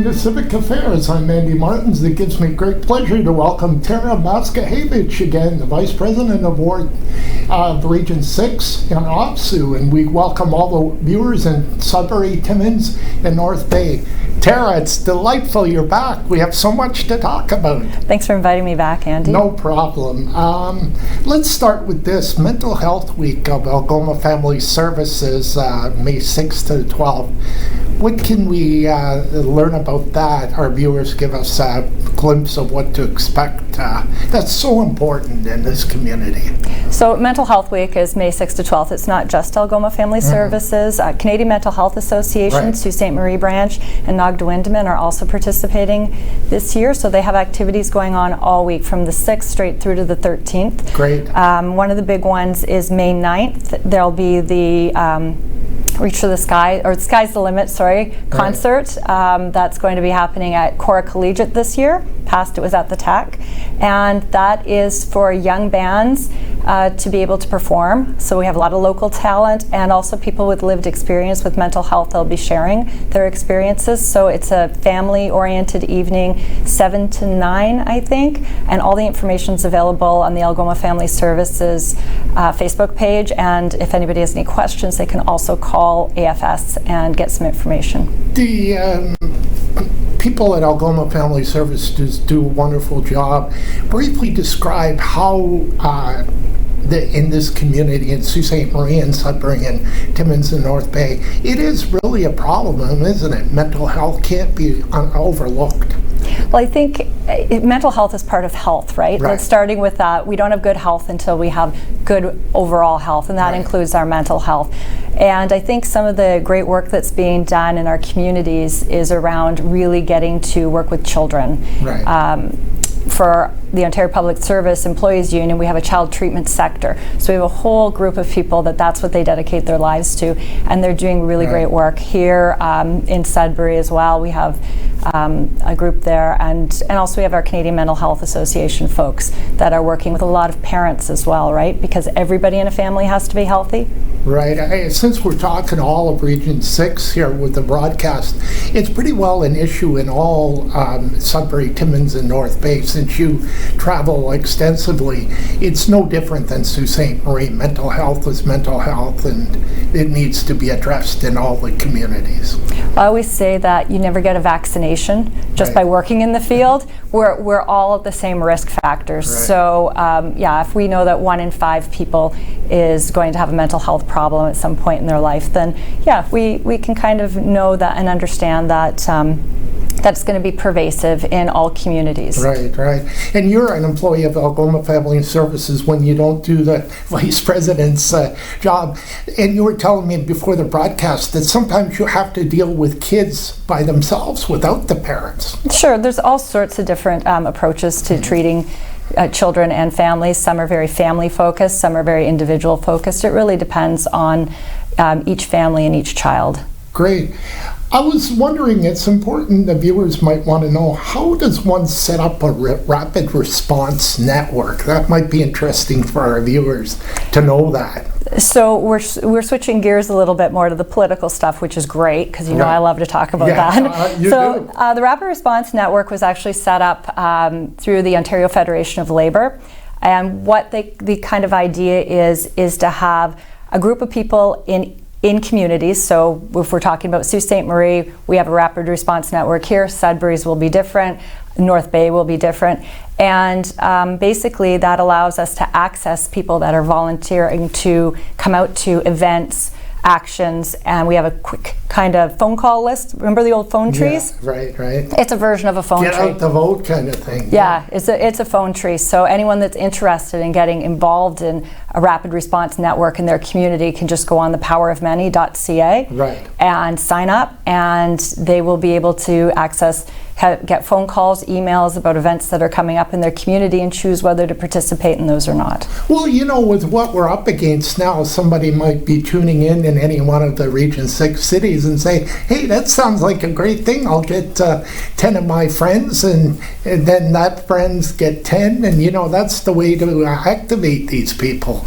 listening to Civic Affairs. I'm Andy Martins. It gives me great pleasure to welcome Tara Maszczakiewicz again, the Vice President of Region 6 in OPSEU, and we welcome all the viewers in Sudbury, Timmins, and North Bay. Tara, it's delightful you're back. We have so much to talk about. Thanks for inviting me back, Andy. No problem. Let's start with this. Mental Health Week of Algoma Family Services, May 6th to 12th. What can we learn about that? Our viewers give us a glimpse of what to expect. That's so important in this community. So Mental Health Week is May 6th to 12th. It's not just Algoma Family Services. Canadian Mental Health Association, Sault Ste. Marie branch, and Nagda-Windaman are also participating this year. So they have activities going on all week from the 6th straight through to the 13th. Great. One of the big ones is May 9th. There'll be the Reach for the Sky, or Sky's the Limit, concert. That's going to be happening at Cora Collegiate this year. Past it was at the Tech. And that is for young bands to be able to perform. So we have a lot of local talent and also people with lived experience with mental health. They'll be sharing their experiences. So it's a family-oriented evening, 7 to 9, I think. And all the information is available on the Algoma Family Services Facebook page. And if anybody has any questions, they can also call AFS and get some information. The people at Algoma Family Services do a wonderful job. Briefly describe how in this community in Sault Ste. Marie and Sudbury and Timmins and North Bay, it is really a problem, isn't it? Mental health can't be overlooked. Well, I think mental health is part of health, right? Starting with that, we don't have good health until we have good overall health, and that includes our mental health. And I think some of the great work that's being done in our communities is around really getting to work with children. For the Ontario Public Service Employees Union, we have a child treatment sector. So we have a whole group of people that's what they dedicate their lives to, and they're doing really great work. Here in Sudbury as well, we have a group there, and also we have our Canadian Mental Health Association folks that are working with a lot of parents as well, right? Because everybody in a family has to be healthy. Right. Since we're talking all of Region 6 here with the broadcast, it's pretty well an issue in all Sudbury, Timmins, and North Bay. Since you travel extensively, it's no different than Sault Ste. Marie. Mental health is mental health, and it needs to be addressed in all the communities. I always say that you never get a vaccination just by working in the field. We're all at the same risk factors. So if we know that 1 in 5 people is going to have a mental health problem at some point in their life, then we can kind of know that and understand that that's going to be pervasive in all communities. Right. And you're an employee of Algoma Family Services when you don't do the vice president's job. And you were telling me before the broadcast that sometimes you have to deal with kids by themselves without the parents. Sure, there's all sorts of different approaches to treating children and families. Some are very family focused, some are very individual focused. It really depends on each family and each child. Great. I was wondering, it's important, the viewers might want to know, how does one set up a rapid response network? That might be interesting for our viewers to know that. So we're switching gears a little bit more to the political stuff, which is great, because I love to talk about that. The Rapid Response Network was actually set up through the Ontario Federation of Labour. And what the kind of idea is to have a group of people in communities. So if we're talking about Sault Ste. Marie, we have a rapid response network here. Sudbury's will be different. North Bay will be different. And basically that allows us to access people that are volunteering to come out to events, actions, and we have a quick kind of phone call list. Remember the old phone trees? Right. It's a version of a phone tree. Get out the vote kind of thing. Yeah, it's a phone tree. So anyone that's interested in getting involved in a rapid response network in their community can just go on thepowerofmany.ca and sign up, and they will be able to get phone calls, emails about events that are coming up in their community and choose whether to participate in those or not. Well, with what we're up against now, somebody might be tuning in any one of the Region 6 cities and say, hey, that sounds like a great thing. I'll get 10 of my friends, and then that friends get 10, and that's the way to activate these people.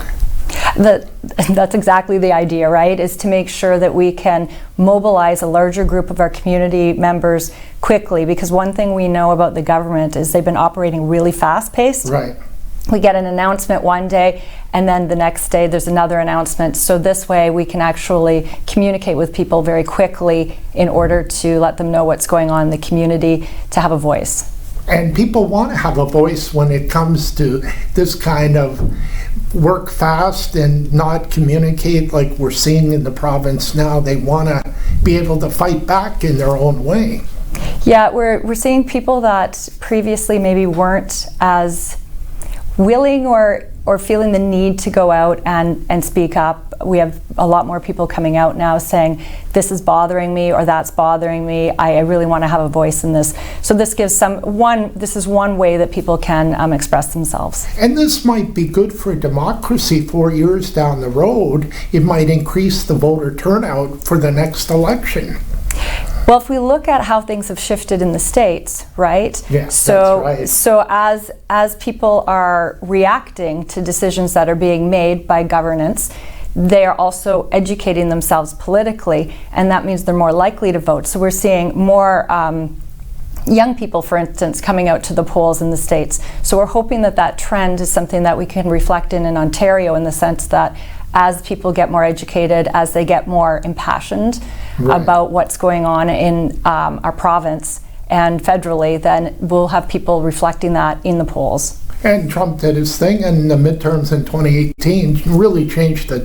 That's exactly the idea, right? Is to make sure that we can mobilize a larger group of our community members quickly, because one thing we know about the government is they've been operating really fast-paced. Right. We get an announcement one day, and then the next day there's another announcement. So this way we can actually communicate with people very quickly in order to let them know what's going on in the community, to have a voice. And people want to have a voice when it comes to this kind of work fast and not communicate like we're seeing in the province now. They want to be able to fight back in their own way. Yeah, we're seeing people that previously maybe weren't as willing or feeling the need to go out and speak up. We have a lot more people coming out now saying, this is bothering me or that's bothering me. I really want to have a voice in this. So this gives this is one way that people can express themselves. And this might be good for democracy 4 years down the road. It might increase the voter turnout for the next election. Well, if we look at how things have shifted in the States, right? Yes, so, that's right. So as people are reacting to decisions that are being made by governance, they are also educating themselves politically, and that means they're more likely to vote. So we're seeing more young people, for instance, coming out to the polls in the States. So we're hoping that that trend is something that we can reflect in Ontario, in the sense that as people get more educated, as they get more impassioned about what's going on in our province and federally, then we'll have people reflecting that in the polls. And Trump did his thing, and the midterms in 2018 really changed the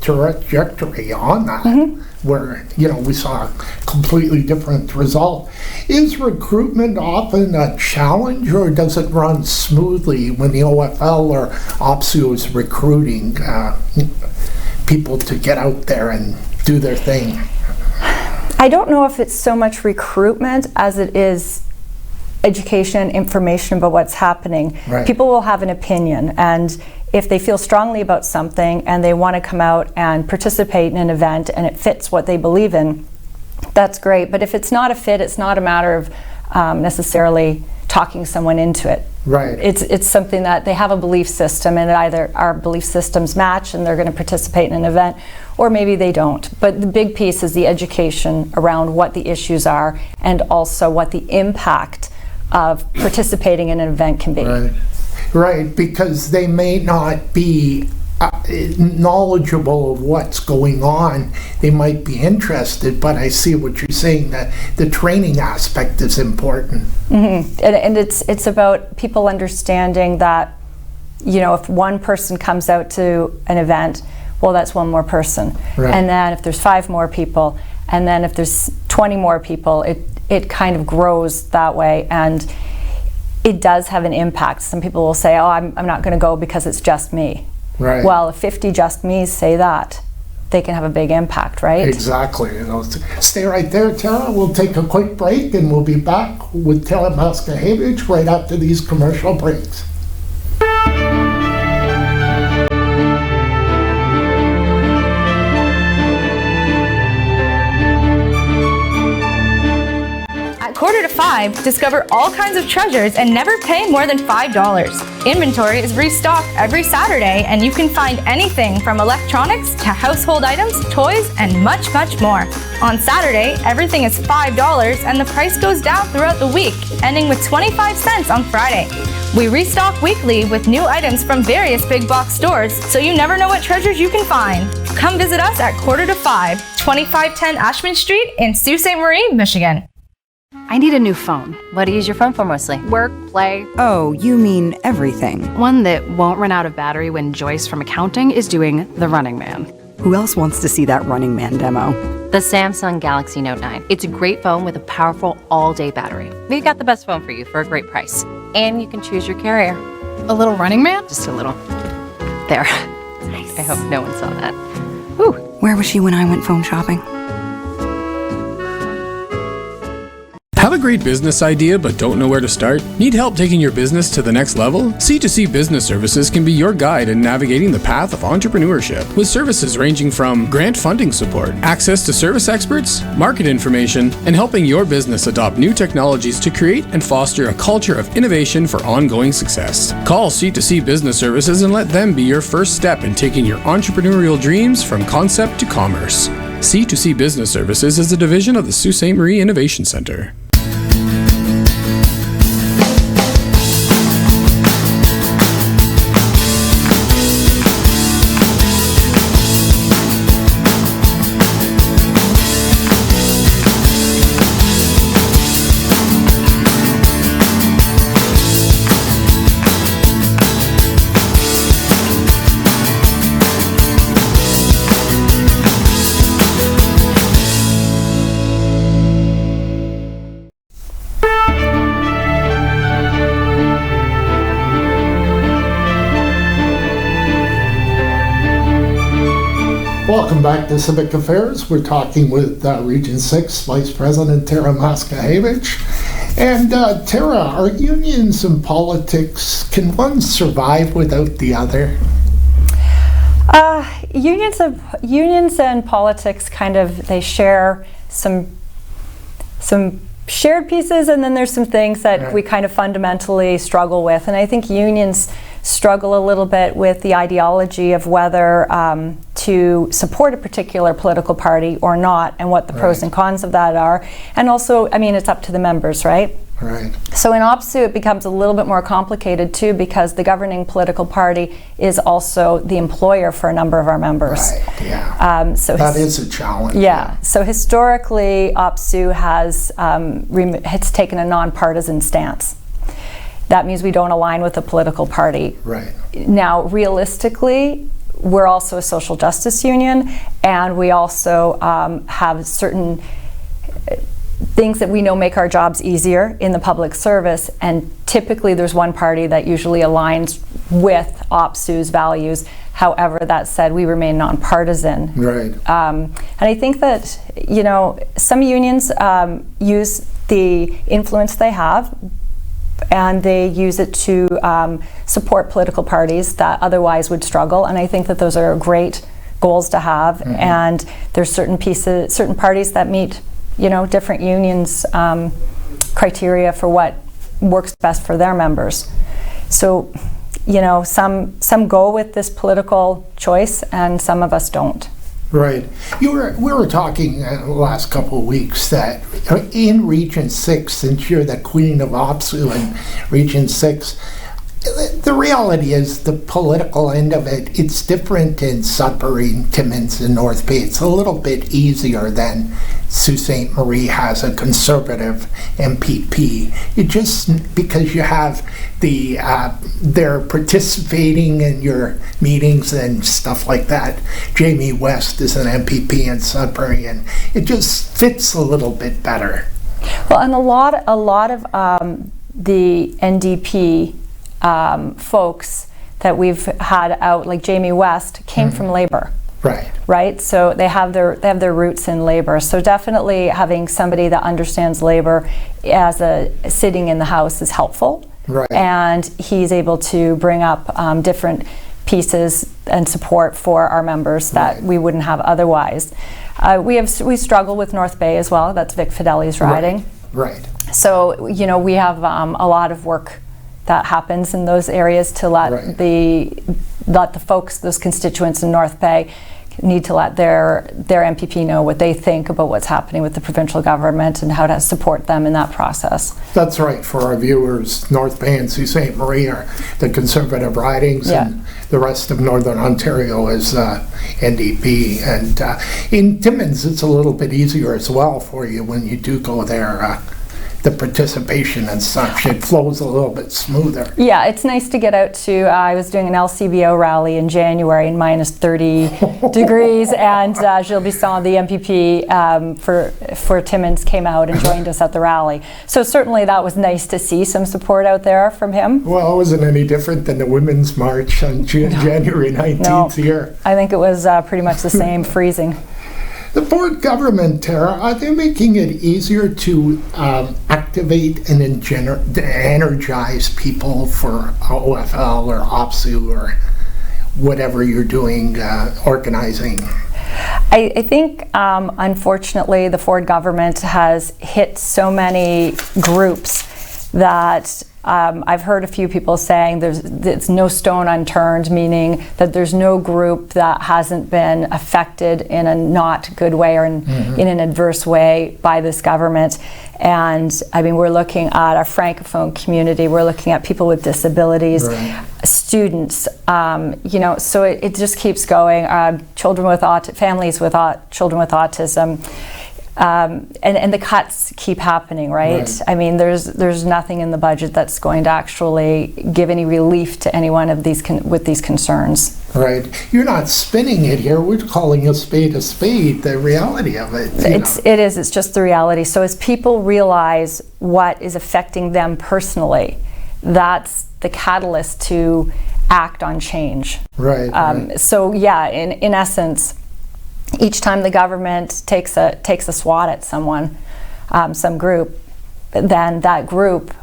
trajectory on that, where, you know, we saw a completely different result. Is recruitment often a challenge, or does it run smoothly when the OFL or OPSEU is recruiting people to get out there and do their thing? I don't know if it's so much recruitment as it is education, information about what's happening. Right. People will have an opinion, and if they feel strongly about something and they want to come out and participate in an event and it fits what they believe in, that's great. But if it's not a fit, it's not a matter of necessarily talking someone into it. Right. It's something that they have a belief system, and either our belief systems match and they're going to participate in an event, or maybe they don't. But the big piece is the education around what the issues are, and also what the impact of participating in an event can be. Right, because they may not be knowledgeable of what's going on. They might be interested, but I see what you're saying, that the training aspect is important. And it's about people understanding that, you know, if one person comes out to an event, well, that's one more person. Right. And then if there's 5 more people, and then if there's 20 more people, it kind of grows that way, and it does have an impact. Some people will say, oh, I'm not going to go because it's just me. Right. Well, if 50 just me's say that, they can have a big impact, right? Exactly. You know, stay right there, Tara. We'll take a quick break, and we'll be back with Tara Maszczakiewicz right after these commercial breaks. Quarter to 5, discover all kinds of treasures and never pay more than $5. Inventory is restocked every Saturday, and you can find anything from electronics to household items, toys, and much, much more. On Saturday, everything is $5, and the price goes down throughout the week, ending with 25 cents on Friday. We restock weekly with new items from various big box stores, so you never know what treasures you can find. Come visit us at Quarter to 5, 2510 Ashman Street in Sault Ste. Marie, Michigan. I need a new phone. What do you use your phone for mostly? Work, play. Oh, you mean everything. One that won't run out of battery when Joyce from accounting is doing the Running Man. Who else wants to see that Running Man demo? The Samsung Galaxy Note 9. It's a great phone with a powerful all-day battery. We got the best phone for you for a great price. And you can choose your carrier. A little Running Man? Just a little. There. Nice. I hope no one saw that. Whew. Where was she when I went phone shopping? Have a great business idea but don't know where to start? Need help taking your business to the next level? C2C Business Services can be your guide in navigating the path of entrepreneurship, with services ranging from grant funding support, access to service experts, market information, and helping your business adopt new technologies to create and foster a culture of innovation for ongoing success. Call C2C Business Services and let them be your first step in taking your entrepreneurial dreams from concept to commerce. C2C Business Services is a division of the Sault Ste. Marie Innovation Center. Welcome back to Civic Affairs. We're talking with Region 6 Vice President Tara Maszczakiewicz. And Tara, are unions and politics, can one survive without the other? Unions and politics kind of, they share some shared pieces, and then there's some things that we kind of fundamentally struggle with. And I think unions struggle a little bit with the ideology of whether to support a particular political party or not, and what the pros and cons of that are. And also, I mean, it's up to the members, right? Right. So in OPSEU, it becomes a little bit more complicated too, because the governing political party is also the employer for a number of our members. Right, yeah. So that is a challenge. Yeah. So historically, OPSEU has taken a nonpartisan stance. That means we don't align with a political party. Right. Now, realistically, we're also a social justice union, and we also have certain things that we know make our jobs easier in the public service, and typically there's one party that usually aligns with OPSEU's values. However, that said, we remain nonpartisan. Right. And I think that, you know, some unions use the influence they have, and they use it to support political parties that otherwise would struggle. And I think that those are great goals to have. Mm-hmm. And there's certain parties that meet, you know, different unions' criteria for what works best for their members. So, you know, some go with this political choice, and some of us don't. Right. We were talking the last couple of weeks that in Region 6, since you're the queen of OPSEU in Region 6, the reality is the political end of it, it's different in Sudbury, Timmins, and North Bay. It's a little bit easier than Sault Ste. Marie has a conservative MPP. It just, because you have they're participating in your meetings and stuff like that. Jamie West is an MPP in Sudbury, and it just fits a little bit better. Well, and a lot of the NDP folks that we've had out, like Jamie West, came from labor. Right. Right. So they have their roots in labor. So definitely having somebody that understands labor as sitting in the House is helpful. Right. And he's able to bring up different pieces and support for our members that we wouldn't have otherwise. We struggle with North Bay as well. That's Vic Fideli's riding. Right. So, you know, we have a lot of work that happens in those areas to let the folks, those constituents in North Bay, need to let their MPP know what they think about what's happening with the provincial government and how to support them in that process. That's right. For our viewers, North Bay and Sault Ste. Marie are the conservative ridings, and the rest of Northern Ontario is NDP. And in Timmins, it's a little bit easier as well for you when you do go there. The participation and such, it flows a little bit smoother. Yeah, it's nice to get out to, I was doing an LCBO rally in January in minus 30 degrees, and Gilles Bisson, the MPP for Timmins, came out and joined us at the rally. So certainly that was nice to see some support out there from him. Well, it wasn't any different than the Women's March on January 19th here. I think it was pretty much the same, freezing. The Ford government, Tara, are they making it easier to activate and energize people for OFL or OPSEU or whatever you're doing, organizing? I think, unfortunately, the Ford government has hit so many groups that I've heard a few people saying it's no stone unturned, meaning that there's no group that hasn't been affected in a not good way or in an adverse way by this government. And I mean, we're looking at our Francophone community, we're looking at people with disabilities, students, so it just keeps going. Children with families with children with autism. And the cuts keep happening, right? I mean, there's nothing in the budget that's going to actually give any relief to any one of these with these concerns. Right. You're not spinning it here. We're calling a spade, the reality of it. It is. It's just the reality. So as people realize what is affecting them personally, that's the catalyst to act on change. Right. So yeah, in essence, each time the government takes a swat at someone, some group, then that group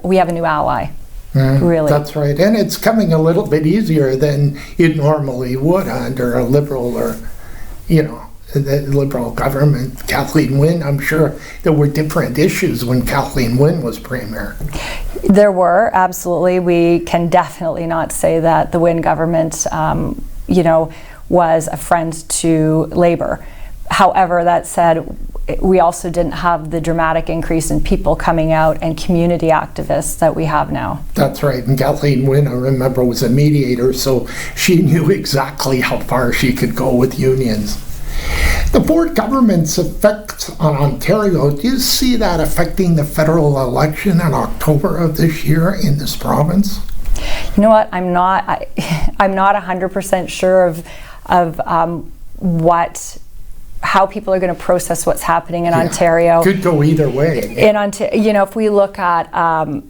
we have a new ally. Really. That's right. And it's coming a little bit easier than it normally would under a liberal or, the liberal government. Kathleen Wynne, I'm sure there were different issues when Kathleen Wynne was premier. There were, absolutely. We can definitely not say that the Wynne government, was a friend to Labour. However, that said, we also didn't have the dramatic increase in people coming out and community activists that we have now. That's right. And Kathleen Wynne, I remember, was a mediator, so she knew exactly how far she could go with unions. The Ford government's effect on Ontario, do you see that affecting the federal election in October of this year in this province? You know what? I'm not 100% sure of how people are going to process what's happening in Ontario. Could go either way. In Ontario, if we look at a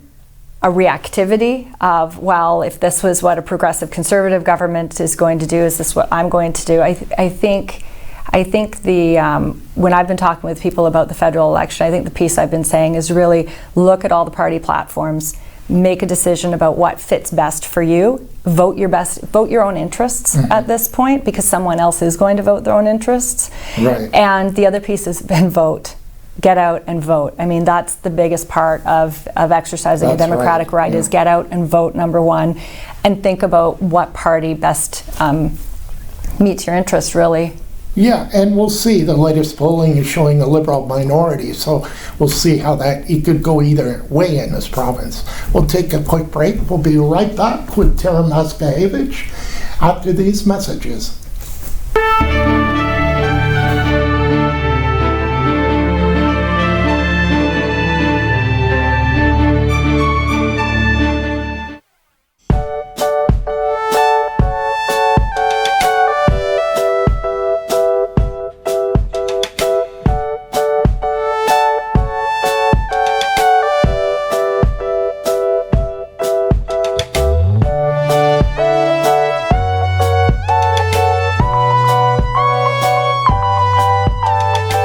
reactivity of, well, if this was what a progressive conservative government is going to do, is this what I'm going to do? I think when I've been talking with people about the federal election, I think the piece I've been saying is really look at all the party platforms, make a decision about what fits best for you, vote your own interests at this point, because someone else is going to vote their own interests. Right. And the other piece has been vote. Get out and vote. I mean, that's the biggest part of exercising a democratic right is get out and vote, number one, and think about what party best meets your interest, really. Yeah, and we'll see. The latest polling is showing a Liberal minority, so we'll see how it could go either way in this province. We'll take a quick break. We'll be right back with Tara Maszczakiewicz after these messages.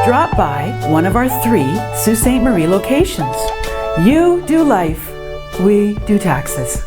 Drop by one of our 3 Sault Ste. Marie locations. You do life, we do taxes.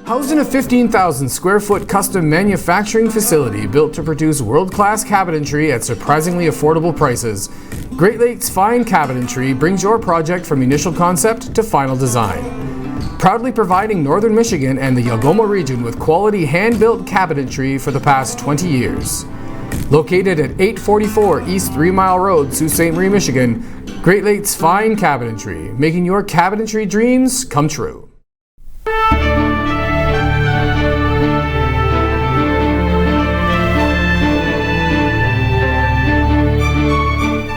Housed in a 15,000 square foot custom manufacturing facility built to produce world-class cabinetry at surprisingly affordable prices, Great Lakes Fine Cabinetry brings your project from initial concept to final design. Proudly providing Northern Michigan and the Algoma region with quality hand-built cabinetry for the past 20 years. Located at 844 East 3 Mile Road, Sault Ste. Marie, Michigan, Great Lakes Fine Cabinetry, making your cabinetry dreams come true.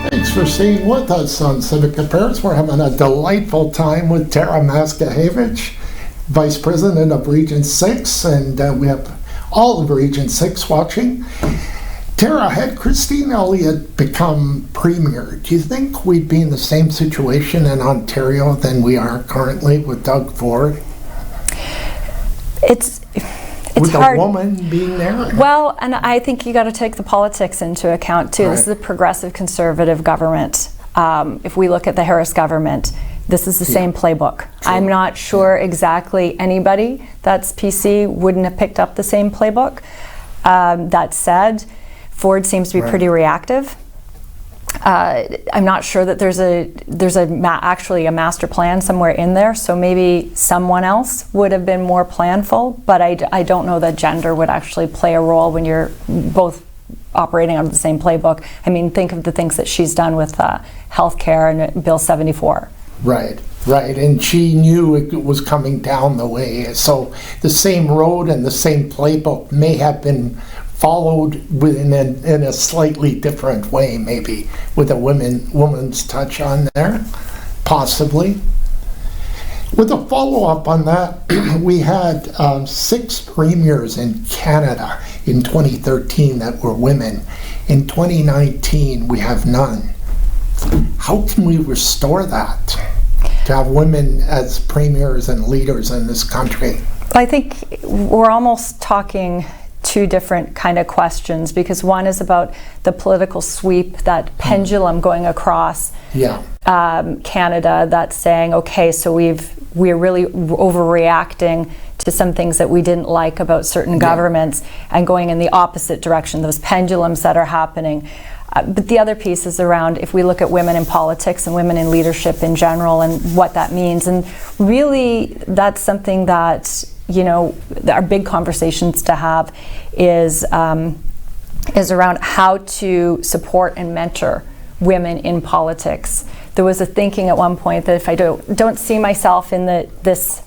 Thanks for staying with us on Civic Affairs. We're having a delightful time with Tara Maszczakiewicz, Vice President of Region 6, and we have all of Region 6 watching. Tara, had Christine Elliott become Premier, do you think we'd be in the same situation in Ontario than we are currently with Doug Ford? It's with hard. a woman being there? Well, and I think you got to take the politics into account too. Right. This is a progressive conservative government. If we look at the Harris government, this is the same playbook. True. I'm not sure exactly anybody that's PC wouldn't have picked up the same playbook. That said, Ford seems to be pretty reactive. I'm not sure that there's actually a master plan somewhere in there, so maybe someone else would have been more planful, but I don't know that gender would actually play a role when you're both operating under the same playbook. I mean, think of the things that she's done with healthcare and Bill 74. Right, and she knew it was coming down the way, so the same road and the same playbook may have been followed in a slightly different way, maybe with a woman's touch on there, possibly. With a follow-up on that, we had 6 premiers in Canada in 2013 that were women. In 2019, we have none. How can we restore that, to have women as premiers and leaders in this country? I think we're almost talking two different kind of questions, because one is about the political sweep, that pendulum going across Canada, that's saying, okay, so we're really overreacting to some things that we didn't like about certain governments, and going in the opposite direction, those pendulums that are happening. But the other piece is around, if we look at women in politics and women in leadership in general and what that means, and really that's something that, you know, our big conversations to have is around how to support and mentor women in politics. There was a thinking at one point that if I don't see myself in this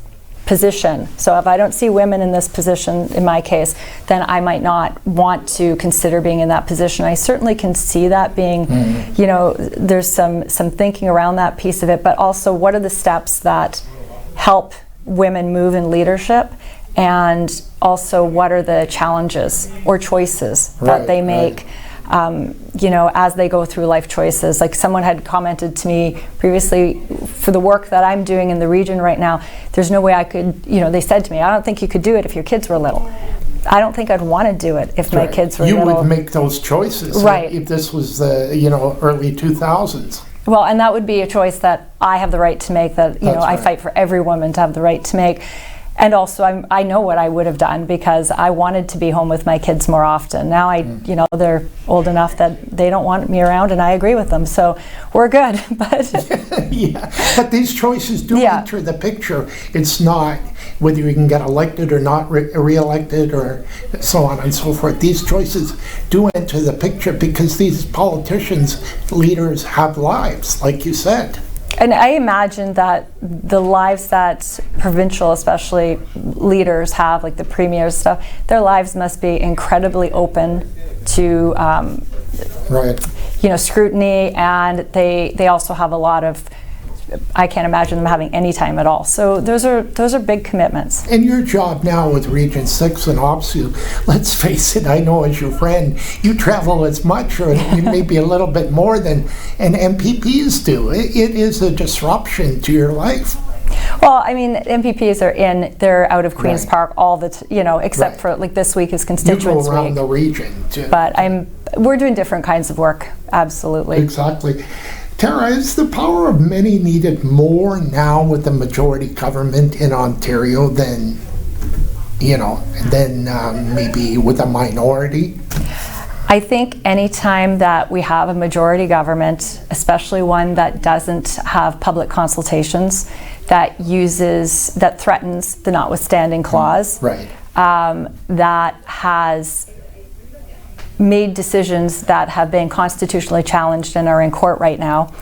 position, so if I don't see women in this position, in my case, then I might not want to consider being in that position. I certainly can see that being, you know, there's some thinking around that piece of it, but also what are the steps that help women move in leadership, and also what are the challenges or choices that they make, you know, as they go through life choices. Like someone had commented to me previously, for the work that I'm doing in the region right now, there's no way I could, you know, they said to me, I don't think you could do it if your kids were little. I don't think I'd want to do it if my kids were little. You would make those choices, right? If this was the, you know, early 2000s. Well, and that would be a choice that I have the right to make, that, you know, I fight for every woman to have the right to make. And also, I know what I would have done, because I wanted to be home with my kids more often. Now you know, they're old enough that they don't want me around, and I agree with them. So we're good. But but these choices do enter the picture. It's not whether you can get elected or not re-elected or so on and so forth. These choices do enter the picture because these politicians, leaders, have lives, like you said. And I imagine that the lives that provincial, especially leaders have, like the premiers stuff, their lives must be incredibly open to you know, scrutiny, and they also have a lot of, I can't imagine them having any time at all. So those are big commitments. And your job now with Region 6 and OPSEU, let's face it, I know as your friend, you travel as much or maybe a little bit more than an MPPs do. It is a disruption to your life. Well, I mean, MPPs they're out of Queen's Park all the, you know, except for like this week is constituents week. You go around week. the region too. But we're doing different kinds of work, absolutely. Exactly. Tara, is the power of many needed more now with the majority government in Ontario than than maybe with a minority? I think anytime that we have a majority government, especially one that doesn't have public consultations, that threatens the notwithstanding clause, Right. That has made decisions that have been constitutionally challenged and are in court right now,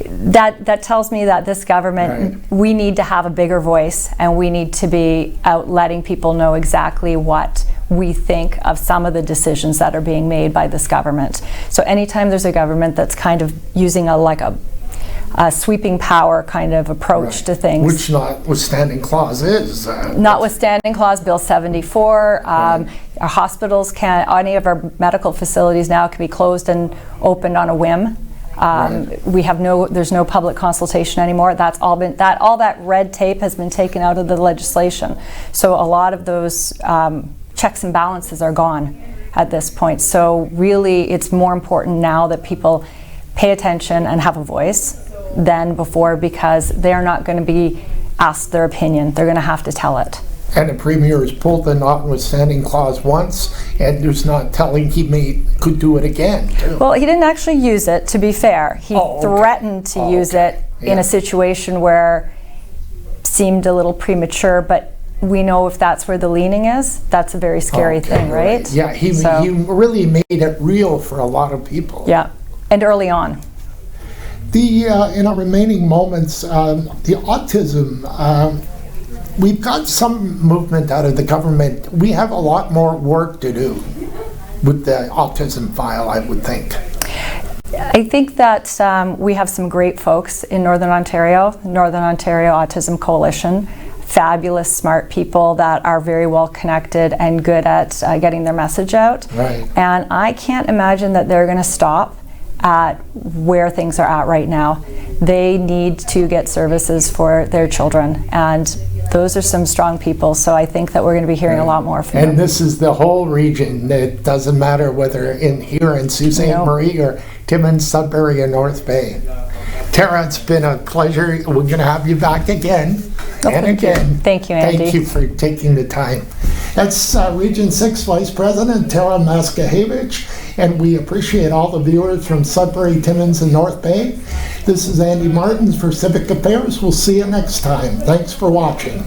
that tells me that this government, we need to have a bigger voice, and we need to be out letting people know exactly what we think of some of the decisions that are being made by this government. So anytime there's a government that's kind of using a sweeping power kind of approach to things. Which notwithstanding clause is. Notwithstanding clause, Bill 74, our hospitals any of our medical facilities now can be closed and opened on a whim. We have there's no public consultation anymore. That's all that red tape has been taken out of the legislation. So a lot of those checks and balances are gone at this point. So really it's more important now that people pay attention and have a voice than before, because they're not going to be asked their opinion. They're going to have to tell it. And the Premier has pulled the notwithstanding clause once, and there's not telling he could do it again, too. Well, he didn't actually use it, to be fair. He threatened to use it in a situation where it seemed a little premature, but we know if that's where the leaning is, that's a very scary thing, right? Yeah, he really made it real for a lot of people. Yeah, and early on. In our remaining moments, the autism, we've got some movement out of the government. We have a lot more work to do with the autism file, I would think. I think that we have some great folks in Northern Ontario Autism Coalition. Fabulous, smart people that are very well connected and good at getting their message out. Right. And I can't imagine that they're going to stop at where things are at right now. They need to get services for their children, and those are some strong people, so I think that we're going to be hearing a lot more from them. And this is the whole region. It doesn't matter whether here in Sault Ste. Marie or Timmins, Sudbury, or North Bay. Tara, it's been a pleasure. We're going to have you back again and again. Thank you, Andy. Thank you for taking the time. That's Region 6 Vice President Tara Maszczakiewicz, and we appreciate all the viewers from Sudbury, Timmins, and North Bay. This is Andy Martins for Civic Affairs. We'll see you next time. Thanks for watching.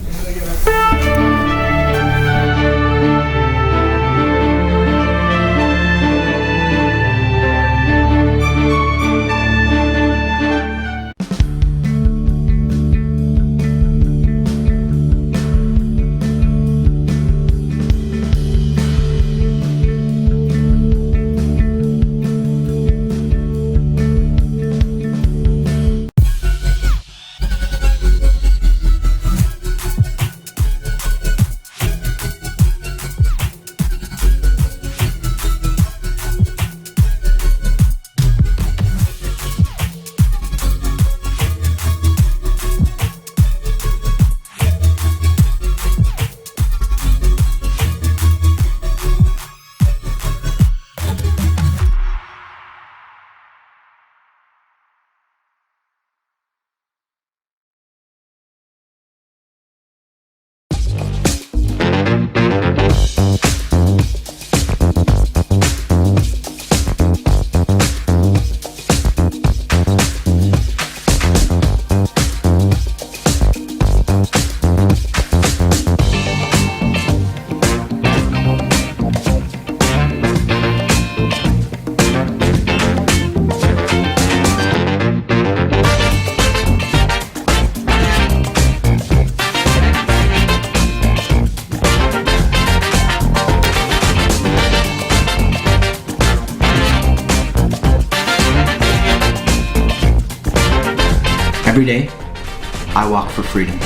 Every day, I walk for freedom.